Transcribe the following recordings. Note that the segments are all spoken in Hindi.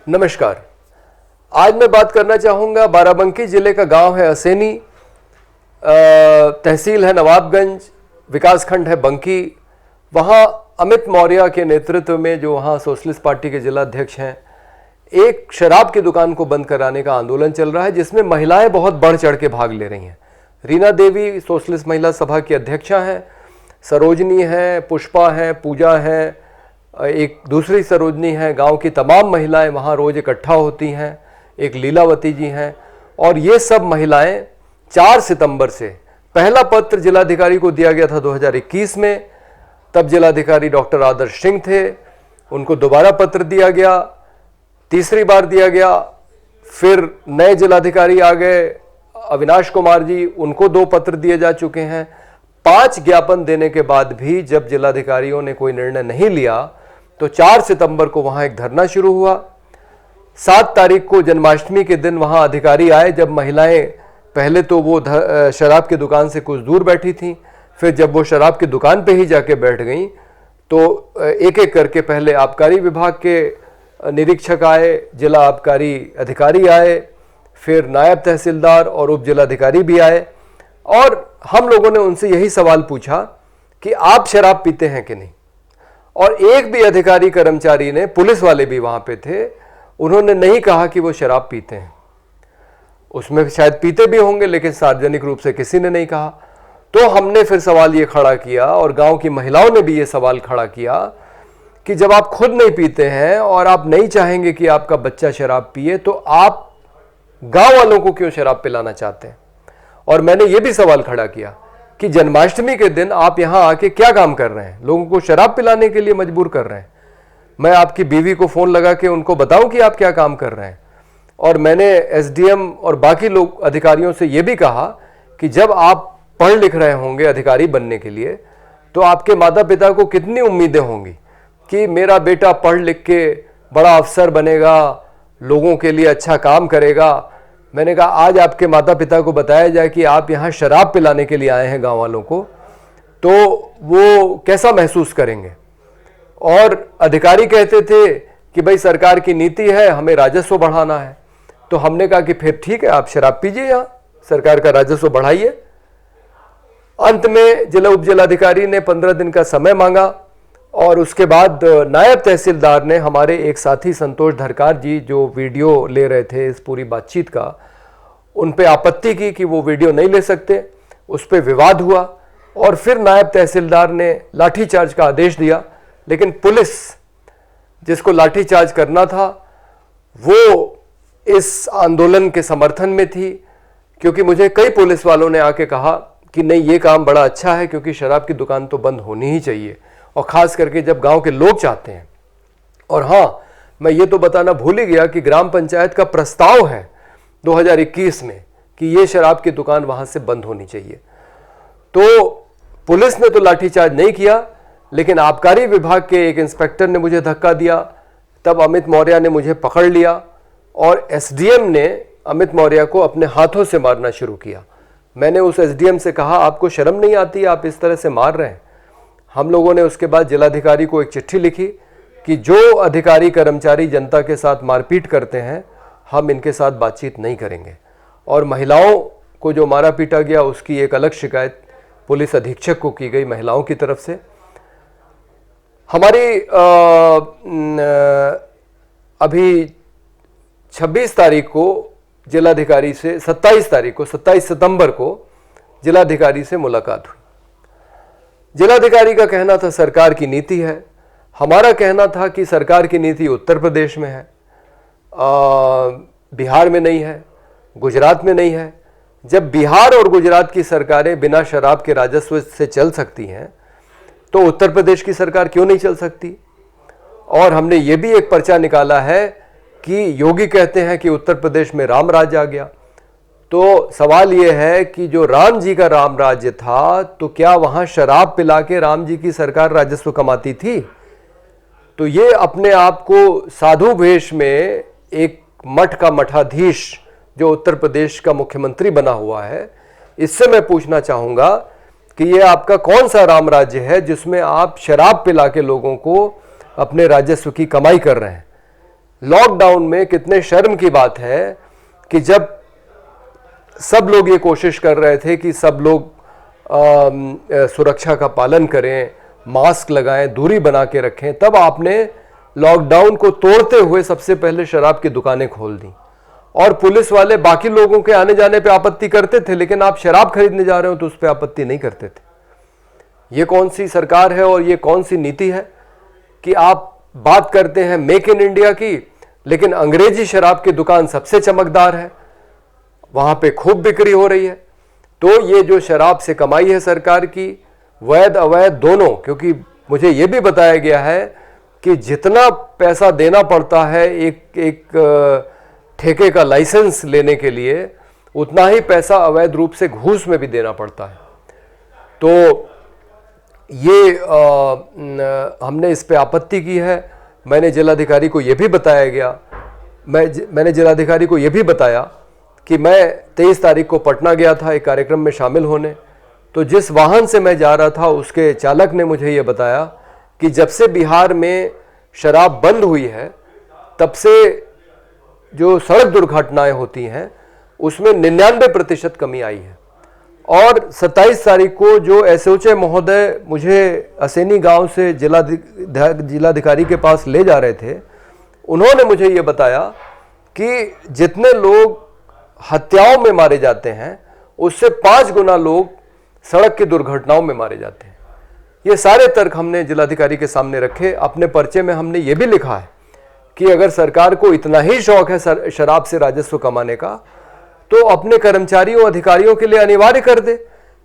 नमस्कार। आज मैं बात करना चाहूँगा, बाराबंकी जिले का गांव है असैनी, तहसील है नवाबगंज, विकासखंड है बंकी। वहाँ अमित मौर्य के नेतृत्व में, जो वहाँ सोशलिस्ट पार्टी के जिला अध्यक्ष हैं, एक शराब की दुकान को बंद कराने का आंदोलन चल रहा है, जिसमें महिलाएं बहुत बढ़ चढ़ के भाग ले रही हैं। रीना देवी सोशलिस्ट महिला सभा की अध्यक्षा हैं, सरोजनी है, पुष्पा है, पूजा है, एक दूसरी सरोजनी है। गांव की तमाम महिलाएं वहां रोज इकट्ठा होती हैं। एक लीलावती जी हैं। और ये सब महिलाएं 4 सितंबर से, पहला पत्र जिलाधिकारी को दिया गया था 2021 में, तब जिलाधिकारी डॉक्टर आदर्श सिंह थे, उनको दोबारा पत्र दिया गया, तीसरी बार दिया गया, फिर नए जिलाधिकारी आ गए अविनाश कुमार जी, उनको 2 पत्र दिए जा चुके हैं। 5 ज्ञापन देने के बाद भी जब जिलाधिकारियों ने कोई निर्णय नहीं लिया, तो 4 सितंबर को वहां एक धरना शुरू हुआ। 7 तारीख को जन्माष्टमी के दिन वहां अधिकारी आए, जब महिलाएं पहले तो वो शराब की दुकान से कुछ दूर बैठी थीं, फिर जब वो शराब की दुकान पे ही जाके बैठ गईं, तो एक एक करके पहले आबकारी विभाग के निरीक्षक आए, जिला आबकारी अधिकारी आए, फिर नायब तहसीलदार और उप जिलाधिकारी भी आए। और हम लोगों ने उनसे यही सवाल पूछा कि आप शराब पीते हैं कि नहीं। और एक भी अधिकारी कर्मचारी ने, पुलिस वाले भी वहां पे थे, उन्होंने नहीं कहा कि वो शराब पीते हैं। उसमें शायद पीते भी होंगे, लेकिन सार्वजनिक रूप से किसी ने नहीं कहा। तो हमने फिर सवाल ये खड़ा किया, और गांव की महिलाओं ने भी ये सवाल खड़ा किया कि जब आप खुद नहीं पीते हैं और आप नहीं चाहेंगे कि आपका बच्चा शराब पिए, तो आप गांव वालों को क्यों शराब पिलाना चाहते हैं। और मैंने ये भी सवाल खड़ा किया कि जन्माष्टमी के दिन आप यहां आके क्या काम कर रहे हैं, लोगों को शराब पिलाने के लिए मजबूर कर रहे हैं। मैं आपकी बीवी को फोन लगा के उनको बताऊं कि आप क्या काम कर रहे हैं। और मैंने एसडीएम और बाकी लोग अधिकारियों से यह भी कहा कि जब आप पढ़ लिख रहे होंगे अधिकारी बनने के लिए, तो आपके माता पिता को कितनी उम्मीदें होंगी कि मेरा बेटा पढ़ लिख के बड़ा अफसर बनेगा, लोगों के लिए अच्छा काम करेगा। मैंने कहा आज आपके माता पिता को बताया जाए कि आप यहाँ शराब पिलाने के लिए आए हैं गांव वालों को, तो वो कैसा महसूस करेंगे। और अधिकारी कहते थे कि भाई सरकार की नीति है, हमें राजस्व बढ़ाना है। तो हमने कहा कि फिर ठीक है, आप शराब पीजिए, यहाँ सरकार का राजस्व बढ़ाइए। अंत में जिला उप जिलाधिकारी ने 15 दिन का समय मांगा, और उसके बाद नायब तहसीलदार ने, हमारे एक साथी संतोष धरकार जी जो वीडियो ले रहे थे इस पूरी बातचीत का, उन पे आपत्ति की कि वो वीडियो नहीं ले सकते। उस पे विवाद हुआ, और फिर नायब तहसीलदार ने लाठीचार्ज का आदेश दिया। लेकिन पुलिस, जिसको लाठीचार्ज करना था, वो इस आंदोलन के समर्थन में थी, क्योंकि मुझे कई पुलिस वालों ने आके कहा कि नहीं, ये काम बड़ा अच्छा है, क्योंकि शराब की दुकान तो बंद होनी ही चाहिए, और ख़ास करके जब गांव के लोग चाहते हैं। और हाँ, मैं ये तो बताना भूल ही गया कि ग्राम पंचायत का प्रस्ताव है 2021 में कि ये शराब की दुकान वहाँ से बंद होनी चाहिए। तो पुलिस ने तो लाठीचार्ज नहीं किया, लेकिन आबकारी विभाग के एक इंस्पेक्टर ने मुझे धक्का दिया। तब अमित मौर्य ने मुझे पकड़ लिया, और एसडीएम ने अमित मौर्य को अपने हाथों से मारना शुरू किया। मैंने उस एसडीएम से कहा, आपको शर्म नहीं आती, आप इस तरह से मार रहे हैं। हम लोगों ने उसके बाद जिलाधिकारी को एक चिट्ठी लिखी कि जो अधिकारी कर्मचारी जनता के साथ मारपीट करते हैं, हम इनके साथ बातचीत नहीं करेंगे। और महिलाओं को जो मारा पीटा गया, उसकी एक अलग शिकायत पुलिस अधीक्षक को की गई महिलाओं की तरफ से। हमारी अभी 26 तारीख को जिलाधिकारी से, 27 सितंबर को जिलाधिकारी से मुलाकात हुई। जिलाधिकारी का कहना था सरकार की नीति है, हमारा कहना था कि सरकार की नीति उत्तर प्रदेश में है, बिहार में नहीं है, गुजरात में नहीं है। जब बिहार और गुजरात की सरकारें बिना शराब के राजस्व से चल सकती हैं, तो उत्तर प्रदेश की सरकार क्यों नहीं चल सकती। और हमने ये भी एक पर्चा निकाला है कि योगी कहते हैं कि उत्तर प्रदेश में राम राज्य आ गया। तो सवाल ये है कि जो राम जी का राम राज्य था, तो क्या वहां शराब पिला के राम जी की सरकार राजस्व कमाती थी। तो ये अपने आप को साधु वेश में एक मठ का मठाधीश जो उत्तर प्रदेश का मुख्यमंत्री बना हुआ है, इससे मैं पूछना चाहूंगा कि ये आपका कौन सा राम राज्य है जिसमें आप शराब पिला के लोगों को अपने राजस्व की कमाई कर रहे हैं। लॉकडाउन में कितने शर्म की बात है कि जब सब लोग ये कोशिश कर रहे थे कि सब लोग सुरक्षा का पालन करें, मास्क लगाएं, दूरी बना के रखें, तब आपने लॉकडाउन को तोड़ते हुए सबसे पहले शराब की दुकानें खोल दी। और पुलिस वाले बाकी लोगों के आने जाने पे आपत्ति करते थे, लेकिन आप शराब खरीदने जा रहे हो तो उस पर आपत्ति नहीं करते थे। ये कौन सी सरकार है और ये कौन सी नीति है कि आप बात करते हैं मेक इन इंडिया की, लेकिन अंग्रेजी शराब की दुकान सबसे चमकदार है, वहां पे खूब बिक्री हो रही है। तो ये जो शराब से कमाई है सरकार की, वैध अवैध दोनों, क्योंकि मुझे ये भी बताया गया है कि जितना पैसा देना पड़ता है एक ठेके का लाइसेंस लेने के लिए, उतना ही पैसा अवैध रूप से घूस में भी देना पड़ता है। तो ये हमने इस पे आपत्ति की है। मैंने जिलाधिकारी को ये भी बताया गया, मैंने जिलाधिकारी को ये भी बताया कि मैं 23 तारीख को पटना गया था एक कार्यक्रम में शामिल होने। तो जिस वाहन से मैं जा रहा था उसके चालक ने मुझे ये बताया कि जब से बिहार में शराब बंद हुई है, तब से जो सड़क दुर्घटनाएं होती हैं उसमें 99% कमी आई है। और 27 तारीख को जो एसओचे महोदय मुझे असैनी गांव से जिलाधिकारी के पास ले जा रहे थे, उन्होंने मुझे ये बताया कि जितने लोग हत्याओं में मारे जाते हैं उससे 5 गुना लोग सड़क की दुर्घटनाओं में मारे जाते हैं। ये सारे तर्क हमने जिलाधिकारी के सामने रखे। अपने पर्चे में हमने ये भी लिखा है कि अगर सरकार को इतना ही शौक है शराब से राजस्व कमाने का, तो अपने कर्मचारियों अधिकारियों के लिए अनिवार्य कर दे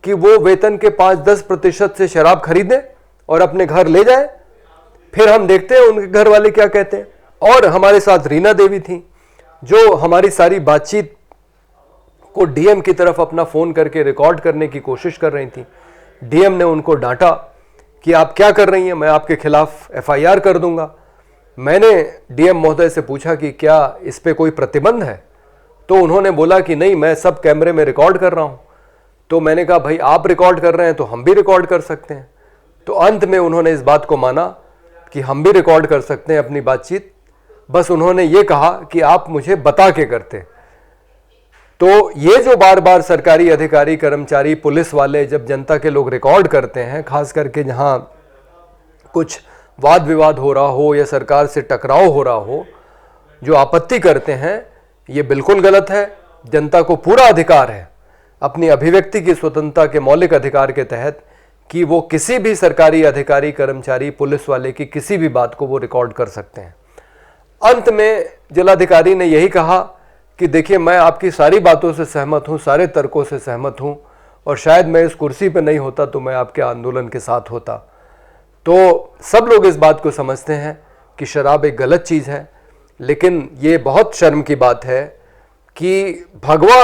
कि वो वेतन के 5-10% से शराब खरीदें और अपने घर ले जाएं। फिर हम देखते हैं उनके घर वाले क्या कहते हैं। और हमारे साथ रीना देवी थी, जो हमारी सारी बातचीत को डीएम की तरफ अपना फोन करके रिकॉर्ड करने की कोशिश कर रही थी। डीएम ने उनको डांटा कि आप क्या कर रही हैं, मैं आपके खिलाफ एफआईआर कर दूंगा। मैंने डीएम महोदय से पूछा कि क्या इस पे कोई प्रतिबंध है, तो उन्होंने बोला कि नहीं, मैं सब कैमरे में रिकॉर्ड कर रहा हूं। तो मैंने कहा भाई आप रिकॉर्ड कर रहे हैं तो हम भी रिकॉर्ड कर सकते हैं। तो अंत में उन्होंने इस बात को माना कि हम भी रिकॉर्ड कर सकते हैं अपनी बातचीत, बस उन्होंने ये कहा कि आप मुझे बता के करते। तो ये जो बार बार सरकारी अधिकारी, कर्मचारी, पुलिस वाले जब जनता के लोग रिकॉर्ड करते हैं, खास करके जहां कुछ वाद विवाद हो रहा हो या सरकार से टकराव हो रहा हो, जो आपत्ति करते हैं, ये बिल्कुल गलत है। जनता को पूरा अधिकार है अपनी अभिव्यक्ति की स्वतंत्रता के मौलिक अधिकार के तहत कि वो किसी भी सरकारी अधिकारी, कर्मचारी, पुलिस वाले की किसी भी बात को वो रिकॉर्ड कर सकते हैं। अंत में जिलाधिकारी ने यही कहा कि देखिए, मैं आपकी सारी बातों से सहमत हूं, सारे तर्कों से सहमत हूं, और शायद मैं इस कुर्सी पर नहीं होता तो मैं आपके आंदोलन के साथ होता। तो सब लोग इस बात को समझते हैं कि शराब एक गलत चीज़ है, लेकिन ये बहुत शर्म की बात है कि भगवा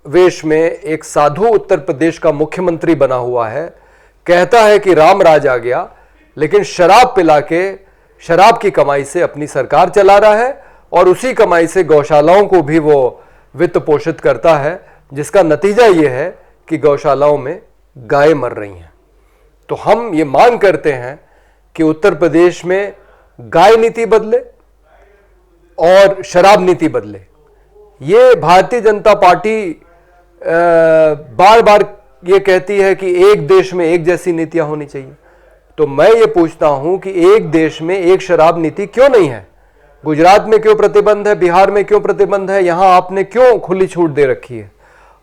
वेश में एक साधु उत्तर प्रदेश का मुख्यमंत्री बना हुआ है, कहता है कि राम राज आ गया, लेकिन शराब पिला के शराब की कमाई से अपनी सरकार चला रहा है और उसी कमाई से गौशालाओं को भी वो वित्त पोषित करता है, जिसका नतीजा ये है कि गौशालाओं में गायें मर रही हैं। तो हम ये मांग करते हैं कि उत्तर प्रदेश में गाय नीति बदले और शराब नीति बदले। ये भारतीय जनता पार्टी बार बार ये कहती है कि एक देश में एक जैसी नीतियां होनी चाहिए। तो मैं ये पूछता हूं कि एक देश में एक शराब नीति क्यों नहीं है? गुजरात में क्यों प्रतिबंध है, बिहार में क्यों प्रतिबंध है, यहां आपने क्यों खुली छूट दे रखी है?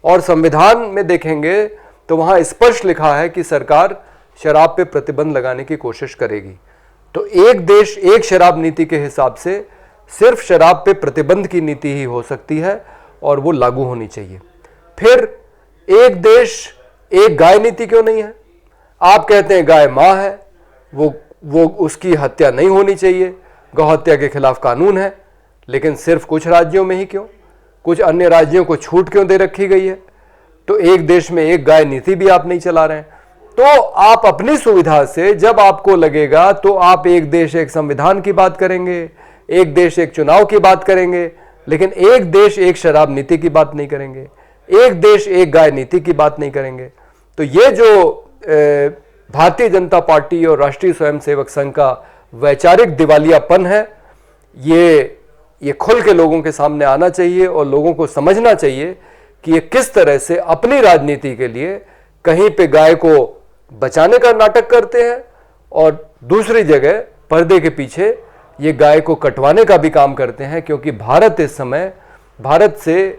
और संविधान में देखेंगे तो वहां स्पष्ट लिखा है कि सरकार शराब पे प्रतिबंध लगाने की कोशिश करेगी। तो एक देश एक शराब नीति के हिसाब से सिर्फ शराब पे प्रतिबंध की नीति ही हो सकती है और वो लागू होनी चाहिए। फिर एक देश एक गाय नीति क्यों नहीं है? आप कहते हैं गाय मां है, वो उसकी हत्या नहीं होनी चाहिए, गौ हत्या के खिलाफ कानून है, लेकिन सिर्फ कुछ राज्यों में ही क्यों? कुछ अन्य राज्यों को छूट क्यों दे रखी गई है? तो एक देश में एक गाय नीति भी आप नहीं चला रहे हैं। तो आप अपनी सुविधा से जब आपको लगेगा तो आप एक देश एक संविधान की बात करेंगे, एक देश एक चुनाव की बात करेंगे, लेकिन एक देश एक शराब नीति की बात नहीं करेंगे, एक देश एक गाय नीति की बात नहीं करेंगे। तो ये जो भारतीय जनता पार्टी और राष्ट्रीय स्वयंसेवक संघ का वैचारिक दिवालियापन है, ये ये खुल के लोगों के सामने आना चाहिए और लोगों को समझना चाहिए कि ये किस तरह से अपनी राजनीति के लिए कहीं पे गाय को बचाने का नाटक करते हैं और दूसरी जगह पर्दे के पीछे ये गाय को कटवाने का भी काम करते हैं। क्योंकि भारत इस समय, भारत से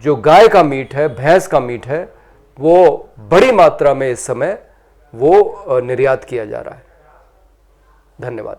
जो गाय का मीट है, भैंस का मीट है, वो बड़ी मात्रा में इस समय वो निर्यात किया जा रहा है। धन्यवाद।